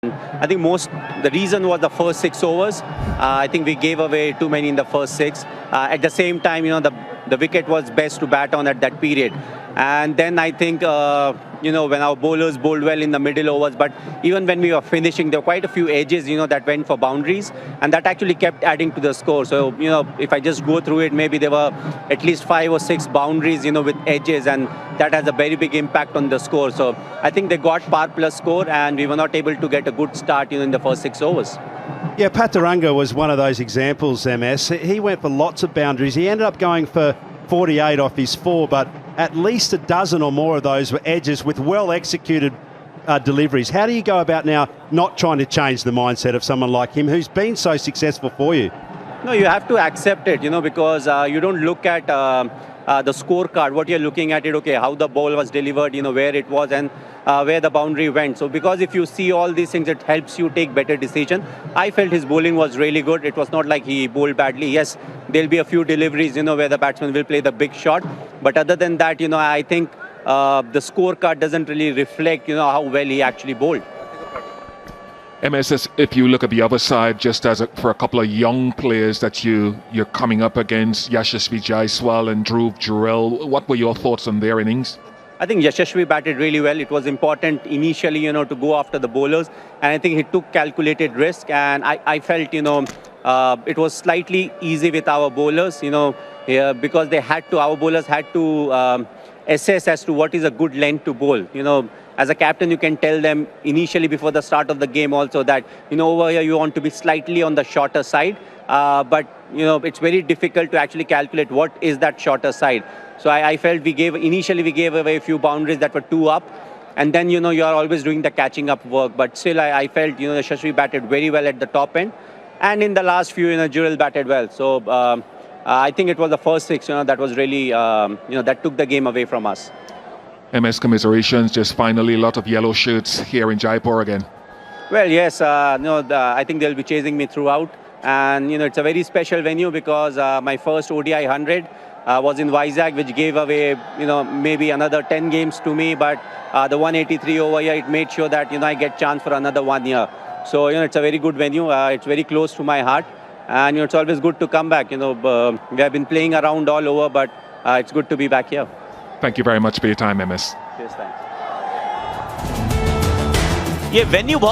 I think the reason was the first 6 overs. I think we gave away too many in the first six. At the same time, the wicket was best to bat on at that period. And then I think, when our bowlers bowled well in the middle overs, but even when we were finishing, there were quite a few edges, that went for boundaries, and that actually kept adding to the score. So, if I just go through it, maybe there were at least 5 or 6 boundaries, with edges, and that has a very big impact on the score. So I think they got par plus score, and we were not able to get a good start, in the first 6 overs. Yeah, Pataranga was one of those examples, MS. He went for lots of boundaries. He ended up going for 48 off his 4, but at least a dozen or more of those were edges with well-executed deliveries. How do you go about now not trying to change the mindset of someone like him who's been so successful for you? No, you have to accept it, because you don't look at the scorecard. What you're looking at it, okay, how the ball was delivered, where it was and where the boundary went. So because if you see all these things, it helps you take better decision. I felt his bowling was really good. It was not like he bowled badly. Yes, there'll be a few deliveries, where the batsman will play the big shot. But other than that, I think the scorecard doesn't really reflect, how well he actually bowled. MSS, if you look at the other side, just for a couple of young players that you're coming up against, Yashasvi Jaiswal and Dhruv Jurel, what were your thoughts on their innings? I think Yashasvi batted really well. It was important initially, to go after the bowlers, and I think he took calculated risk, and I felt, it was slightly easy with our bowlers, because our bowlers had to assess as to what is a good length to bowl. As a captain, you can tell them initially before the start of the game also that, over here you want to be slightly on the shorter side. But, it's very difficult to actually calculate what is that shorter side. So I felt initially we gave away a few boundaries that were 2 up. And then, you are always doing the catching up work. But still, I felt, Yashasvi batted very well at the top end. And in the last few, Jurel batted well. So I think it was the first 6, that was really, that took the game away from us. MS commiserations, just finally a lot of yellow shirts here in Jaipur again. Well, yes, I think they'll be chasing me throughout. And, it's a very special venue because my first ODI 100 was in Vizag, which gave away, maybe another 10 games to me. But the 183 over here, it made sure that, I get chance for another 1 year. So, it's a very good venue. It's very close to my heart. And, it's always good to come back. We have been playing around all over, but it's good to be back here. Thank you very much for your time, MS. Yes, thanks. ये venue बहुत